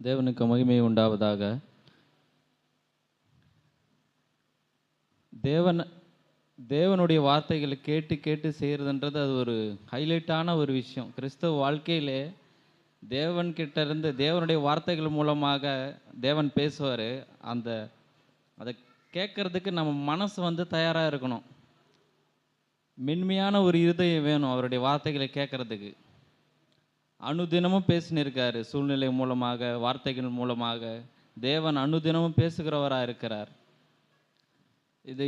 தேவனுக்கு மகிமை உண்டாவதாக. தேவன் தேவனுடைய வார்த்தைகளை கேட்டு கேட்டு செய்கிறதுன்றது அது ஒரு ஹைலைட்டான ஒரு விஷயம். கிறிஸ்தவ வாழ்க்கையிலே தேவன்கிட்ட இருந்து தேவனுடைய வார்த்தைகள் மூலமாக தேவன் பேசுவார். அதை கேட்கறதுக்கு நம்ம மனசு வந்து தயாராக இருக்கணும். மென்மையான ஒரு இருதயம் வேணும் அவருடைய வார்த்தைகளை கேட்கறதுக்கு. அனுதினமும் பேசினிருக்காரு. சூழ்நிலை மூலமாக, வார்த்தைகள் மூலமாக தேவன் அனுதினமும் பேசுகிறவராக இருக்கிறார். இது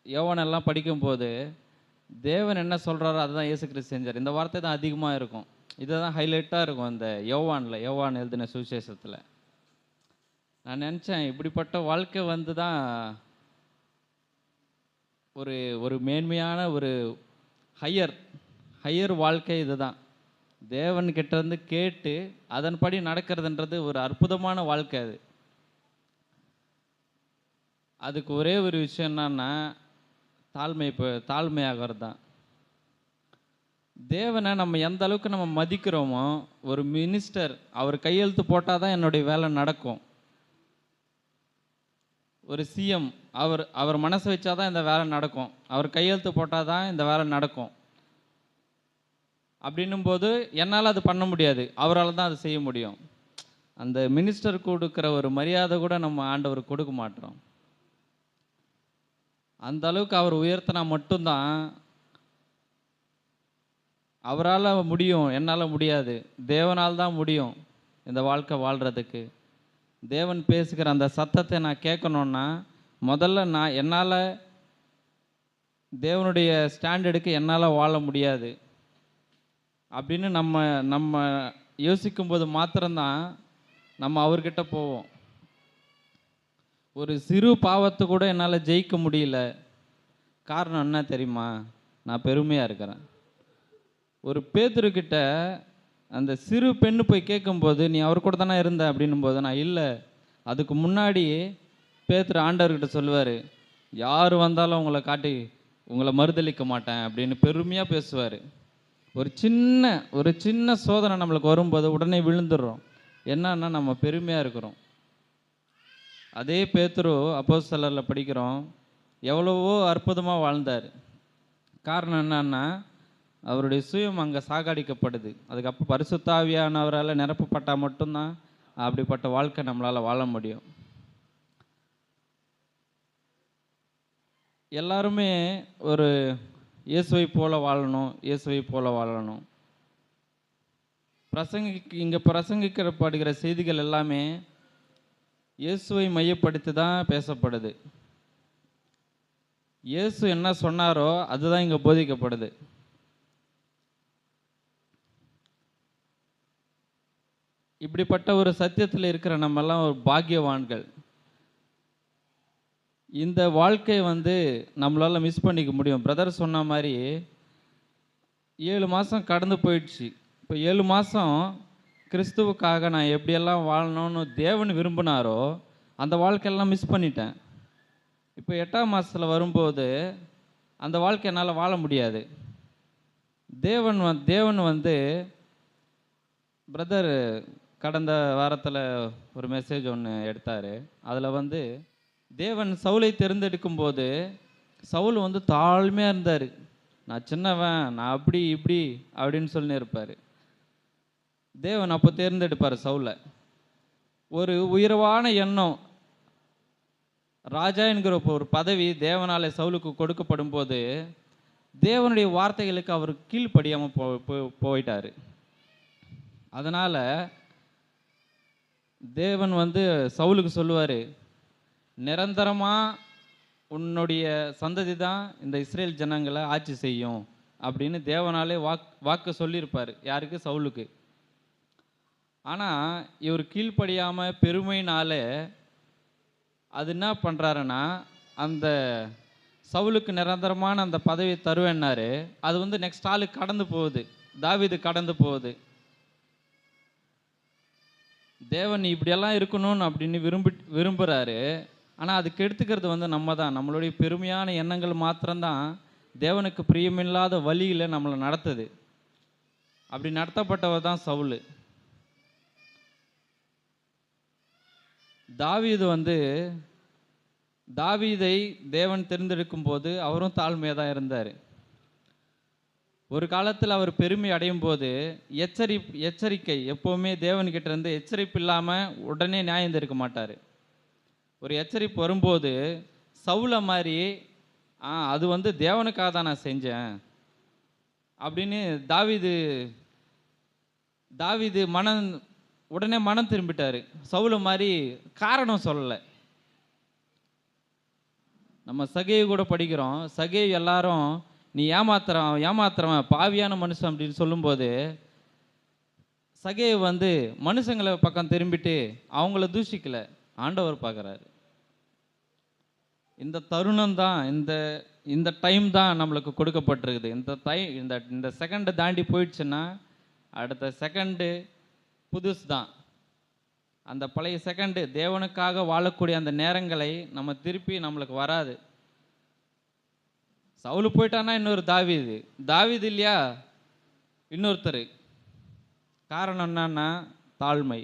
யோவானெல்லாம் படிக்கும்போது தேவன் என்ன சொல்கிறாரோ அதுதான் இயேசு கிறிஸ்து செஞ்சார். இந்த வார்த்தை தான் அதிகமாக இருக்கும். இதை தான் ஹைலைட்டாக இருக்கும் அந்த யோவான் எழுதின சுவிசேஷத்தில். நான் நினச்சேன், இப்படிப்பட்ட வாழ்க்கை வந்து தான் ஒரு மேன்மையான ஒரு ஹையர் வாழ்க்கை. இதுதான் தேவன்கிட்ட இருந்து கேட்டு அதன்படி நடக்கிறதுன்றது ஒரு அற்புதமான வாழ்க்கை. அதுக்கு ஒரே ஒரு விஷயம் என்னன்னா தாழ்மையாகிறது தான். தேவனை நம்ம எந்த அளவுக்கு நம்ம மதிக்கிறோமோ, ஒரு மினிஸ்டர் அவர் கையெழுத்து போட்டால் தான் என்னுடைய வேலை நடக்கும். ஒரு சிஎம் அவர் மனசு வச்சாதான் இந்த வேலை நடக்கும். அவர் கையெழுத்து போட்டால் தான் இந்த வேலை நடக்கும். அப்படின்னும் போது என்னால் அது பண்ண முடியாது, அவரால் தான் அது செய்ய முடியும். அந்த மினிஸ்டர் கொடுக்குற ஒரு மரியாதை கூட நம்ம ஆண்டவர் கொடுக்க மாட்டோம். அந்த அளவுக்கு அவர் உயர்த்தினா மட்டும்தான் அவரால் முடியும், என்னால் முடியாது. தேவனால் தான் முடியும் இந்த வாழ்க்கை வாழ்கிறதுக்கு. தேவன் பேசுகிற அந்த சத்தத்தை நான் கேட்கணுன்னா முதல்ல என்னால் தேவனுடைய ஸ்டாண்டர்டுக்கு என்னால் வாழ முடியாது அப்படின்னு நம்ம யோசிக்கும்போது மாத்திரம்தான் நம்ம அவர்கிட்ட போவோம். ஒரு சிறு பாவத்தை கூட என்னால் ஜெயிக்க முடியல. காரணம் என்ன தெரியுமா? நான் பெருமையாக இருக்கிறேன். ஒரு பேதுருக்கிட்ட அந்த சிறு பெண்ணு போய் கேட்கும்போது, நீ அவர் கூட தானே இருந்த அப்படின்னும் போது, நான் இல்லை. அதுக்கு முன்னாடி பேதுரு ஆண்டவர்கிட்ட சொல்லுவார், யார் வந்தாலும் உங்களை மறுதளிக்க மாட்டேன் அப்படின்னு பெருமையாக பேசுவார். ஒரு சின்ன சோதனை நம்மளுக்கு வரும்போது உடனே விழுந்துடுறோம். என்னன்னா நம்ம பெருமையாக இருக்கிறோம். அதே பேதுரு அப்போஸ்தலரில் படிக்கிறோம், எவ்வளவோ அற்புதமாக வாழ்ந்தார். காரணம் என்னன்னா அவருடைய சுயம் அங்கே சாகடிக்கப்படுது. அதுக்கப்புறம் பரிசுத்த ஆவியானவரால் நிரப்பப்பட்டால் மட்டும்தான் அப்படிப்பட்ட வாழ்க்கை நம்மளால் வாழ முடியும். எல்லாருமே ஒரு இயேசுவை போல வாழணும். இங்கே பிரசங்கிக்கப்படுகிற செய்திகள் எல்லாமே இயேசுவை மையப்படுத்தி தான் பேசப்படுது. இயேசு என்ன சொன்னாரோ அதுதான் இங்கே போதிக்கப்படுது. இப்படிப்பட்ட ஒரு சத்தியத்தில் இருக்கிற நம்மெல்லாம் ஒரு பாக்கியவான்கள். இந்த வாழ்க்கையை வந்து நம்மளால் மிஸ் பண்ணிக்க முடியும். பிரதர் சொன்ன மாதிரி 7 மாதம் கடந்து போயிடுச்சு. இப்போ 7 மாதம் கிறிஸ்துவுக்காக நான் எப்படியெல்லாம் வாழணும்னு தேவன் விரும்பினாரோ அந்த வாழ்க்கையெல்லாம் மிஸ் பண்ணிட்டேன். இப்போ 8ஆம் மாதத்தில் வரும்போது அந்த வாழ்க்கை என்னால் வாழ முடியாது. தேவன் வந்து பிரதர் கடந்த வாரத்தில் ஒரு மெசேஜ் ஒன்று எடுத்தார். அதில் வந்து தேவன் சவுலை தேர்ந்தெடுக்கும் போது சவுல் வந்து தாழ்மையாக இருந்தார். நான் சின்னவன், நான் அப்படி இப்படி அப்படின்னு சொல்லி இருப்பார். தேவன் அப்போ தேர்ந்தெடுப்பார் சவுலை. ஒரு உயர்வான எண்ணம், ராஜா என்கிற ஒரு பதவி தேவனாலே சவுலுக்கு கொடுக்கப்படும் போது தேவனுடைய வார்த்தைகளுக்கு அவர் கீழ்ப்படியாமல் போயிட்டார். அதனால் தேவன் வந்து சவுலுக்கு சொல்லுவார், நிரந்தரமாக உன்னுடைய சந்ததி தான் இந்த இஸ்ரேல் ஜனங்களை ஆட்சி செய்யும் அப்படின்னு தேவனாலே வாக்கு சொல்லியிருப்பார். யாருக்கு? சவுலுக்கு. ஆனால் இவர் கீழ்ப்படியாமல் பெருமையினாலே அது என்ன பண்ணுறாருன்னா, அந்த சவுலுக்கு நிரந்தரமான அந்த பதவி தருவேன்னாரு. அது வந்து நெக்ஸ்ட் ஆளுக்கு கடந்து போகுது, தாவீது கடந்து போகுது. தேவன் இப்படியெல்லாம் இருக்கணும்னு அப்படின்னு விரும்புகிறாரு. ஆனால் அதுக்கு எடுத்துக்கிறது வந்து நம்ம தான். நம்மளுடைய பெருமையான எண்ணங்கள் மாத்திரம்தான் தேவனுக்கு பிரியமில்லாத வழியில் நம்மளை நடத்துது. அப்படி நடத்தப்பட்டவர் தான் சவுல். தாவீது வந்து தாவீதை தேவன் தேர்ந்தெடுக்கும் போது அவரும் தாழ்மையாக தான் இருந்தார். ஒரு காலத்தில் அவர் பெருமை அடையும் போது எச்சரிக்கை எப்போவுமே தேவன்கிட்ட இருந்து எச்சரிப்பு இல்லாமல் உடனே நியாயம் தீர்க்க மாட்டார். ஒரு எச்சரிப்பு வரும்போது சவுலை மாதிரி அது வந்து தேவனுக்காக தான் நான் செஞ்சேன் அப்படின்னு தாவீது உடனே மனம் திரும்பிட்டார். சவுலை மாதிரி காரணம் சொல்லலை. நம்ம சகேயு கூட படிக்கிறோம். சகேயு எல்லாரும் நீ ஏமாத்துறவன் பாவியான மனுஷன் அப்படின்னு சொல்லும்போது சகேயு வந்து மனுஷங்களை பக்கம் திரும்பிட்டு அவங்கள தூஷிக்கல, ஆண்டவர் பார்க்குறாரு. இந்த தருணம் தான், இந்த டைம் தான் நம்மளுக்கு கொடுக்கப்பட்டிருக்குது. இந்த செகண்டை தாண்டி போயிடுச்சுன்னா அடுத்த செகண்டு புதுசு தான். அந்த பழைய செகண்டு தேவனுக்காக வாழக்கூடிய அந்த நேரங்களை நம்ம திருப்பி நம்மளுக்கு வராது. சவுல் போயிட்டானா இன்னொரு தாவீது இல்லையா இன்னொருத்தர். காரணம் என்னன்னா தாழ்மை.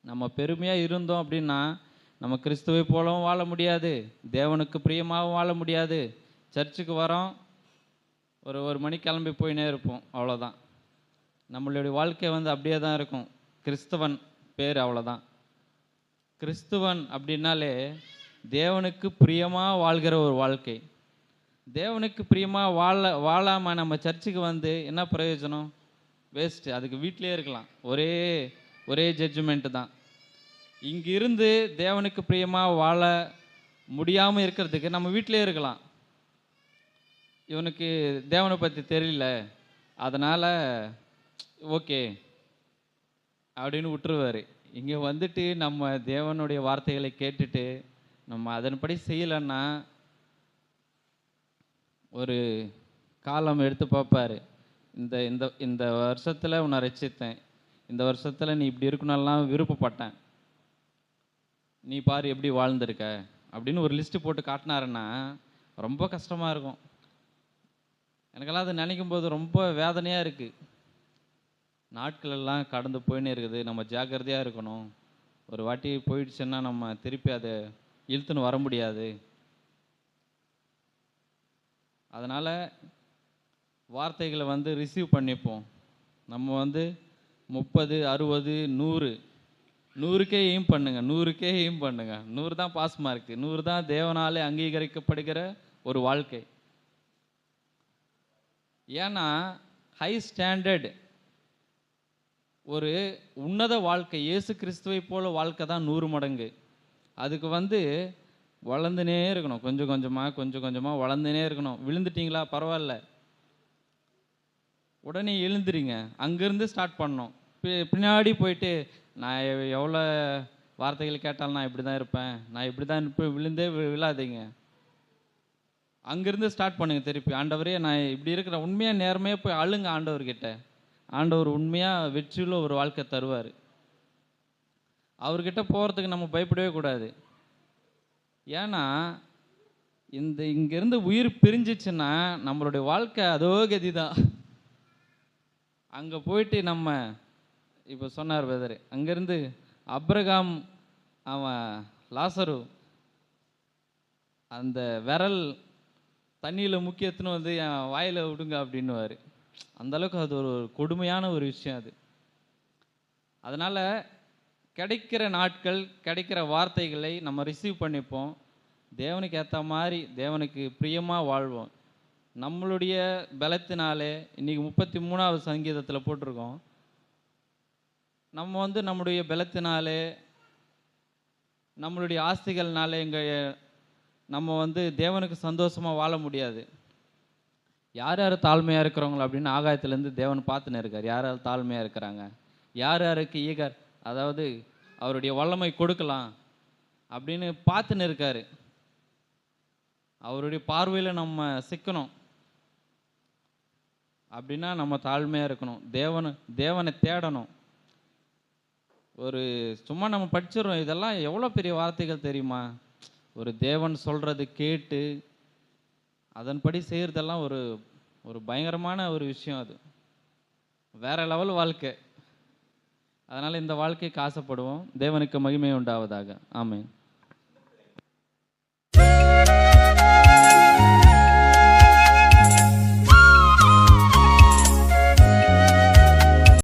நம்ம பெருமையாக இருந்தோம் அப்படின்னா நம்ம கிறிஸ்துவை போலவும் வாழ முடியாது, தேவனுக்கு பிரியமாகவும் வாழ முடியாது. சர்ச்சுக்கு வரோம், ஒரு மணி கிளம்பி போயினே இருப்போம், அவ்வளோதான். நம்மளுடைய வாழ்க்கை வந்து அப்படியே தான் இருக்கும். கிறிஸ்தவன் பேர், அவ்வளோதான். கிறிஸ்துவன் அப்படின்னாலே தேவனுக்கு பிரியமாக வாழ்கிற ஒரு வாழ்க்கை. தேவனுக்கு பிரியமாக வாழாமல் நம்ம சர்ச்சுக்கு வந்து என்ன பிரயோஜனம்? வேஸ்ட்டு. அதுக்கு வீட்டிலே இருக்கலாம். ஒரே ஜட்ஜ்மெண்ட்டு தான். இங்கிருந்து தேவனுக்கு பிரியமாக வாழ முடியாமல் இருக்கிறதுக்கு நம்ம வீட்டிலே இருக்கலாம். இவனுக்கு தேவனை பற்றி தெரியல, அதனால் ஓகே அப்படின்னு விட்டுருவார். இங்கே வந்துட்டு நம்ம தேவனுடைய வார்த்தைகளை கேட்டுட்டு நம்ம அதன்படி செய்யலைன்னா ஒரு காலம் எடுத்து பார்ப்பார். இந்த இந்த இந்த வருஷத்தில் உன்னை ரட்சித்தேன், இந்த வருஷத்தில் நீ இப்படி இருக்கணும்லாம் விருப்பப்பட்டேன், நீ பாரு எப்படி வாழ்ந்திருக்க அப்படின்னு ஒரு லிஸ்ட்டு போட்டு காட்டினாருன்னா ரொம்ப கஷ்டமாக இருக்கும். எனக்கெல்லாம் அது நினைக்கும் போது ரொம்ப வேதனையாக இருக்குது. நாட்கள் எல்லாம் கடந்து போயின்னே இருக்குது. நம்ம ஜாக்கிரதையாக இருக்கணும். ஒரு வாட்டி போயிடுச்சுன்னா நம்ம திருப்பி அதை இழுத்துன்னு வர முடியாது. அதனால் வார்த்தைகளை வந்து ரிசீவ் பண்ணிப்போம். நம்ம வந்து 30, 60, 100க்கே எய்ம் பண்ணுங்க. 100 தான் பாஸ் மார்க்கு. 100 தான் தேவனாலே அங்கீகரிக்கப்படுகிற ஒரு வாழ்க்கை. ஏன்னா ஹை ஸ்டாண்டர்ட், ஒரு உன்னத வாழ்க்கை, இயேசு கிறிஸ்துவை போல வாழ்க்கை தான் 100 மடங்கு. அதுக்கு வந்து வளர்ந்துனே இருக்கணும். கொஞ்சம் கொஞ்சமாக வளர்ந்துனே இருக்கணும். விழுந்துட்டிங்களா பரவாயில்ல, உடனே எழுந்துறீங்க. அங்கேருந்து ஸ்டார்ட் பண்ணணும். பின்னாடி போயிட்டு நான் எவ்வளோ வார்த்தைகள் கேட்டாலும் நான் இப்படி தான் இருப்பேன், நான் இப்படி தான் இருப்பேன், விழுந்தே விழாதீங்க. அங்கேருந்து ஸ்டார்ட் பண்ணுங்கள் திருப்பி. ஆண்டவரே நான் இப்படி இருக்கிறேன், உண்மையாக நேர்மையாக போய் அழுங்க ஆண்டவர்கிட்ட. ஆண்டவர் உண்மையாக வெற்றியுள்ள ஒரு வாழ்க்கை தருவார். அவர்கிட்ட போகிறதுக்கு நம்ம பயப்படவே கூடாது. ஏன்னா இங்கேருந்து உயிர் பிரிஞ்சிச்சுன்னா நம்மளுடைய வாழ்க்கை அதோ கதி தான். அங்கே போயிட்டு நம்ம இப்போ சொன்னார் பிரதர், அங்கேருந்து அப்ரகாம் அவன் லாசரு அந்த விரல் தண்ணியில் முக்கியத்துன்னு வந்து என் வாயில் விடுங்க அப்படின்னுவார். அந்தளவுக்கு அது ஒரு கொடுமையான ஒரு விஷயம் அது. அதனால் கிடைக்கிற நாட்கள், கிடைக்கிற வார்த்தைகளை நம்ம ரிசீவ் பண்ணிப்போம். தேவனுக்கு ஏற்ற மாதிரி தேவனுக்கு பிரியமாக வாழ்வோம். நம்மளுடைய பலத்தினாலே இன்றைக்கி 33வது சங்கீதத்தில் போட்டிருக்கோம், நம்ம வந்து நம்முடைய பலத்தினாலே நம்மளுடைய ஆஸ்திகள்னாலே நம்ம வந்து தேவனுக்கு சந்தோஷமாக வாழ முடியாது. யார் யார் தாழ்மையாக இருக்கிறவங்களோ அப்படின்னு ஆகாயத்துலேருந்து தேவன் பார்த்துன்னு இருக்கார். யார் யார் தாழ்மையாக இருக்கிறாங்க, யார் யாருக்கு ஈகர், அதாவது அவருடைய வல்லமை கொடுக்கலாம் அப்படின்னு பார்த்துன்னு இருக்கார். அவருடைய பார்வையில் நம்ம சிக்கணும் அப்படின்னா நம்ம தாழ்மையாக இருக்கணும். தேவனை தேடணும். ஒரு சும்மா நம்ம படிச்சிடறோம், இதெல்லாம் எவ்வளோ பெரிய வார்த்தைகள் தெரியுமா? ஒரு தேவன் சொல்கிறது கேட்டு அதன்படி செய்கிறதெல்லாம் ஒரு பயங்கரமான ஒரு விஷயம். அது வேற லெவல் வாழ்க்கை. அதனால் இந்த வாழ்க்கைக்கு ஆசைப்படுவோம். தேவனுக்கு மகிமை உண்டாவதாக. ஆமென்.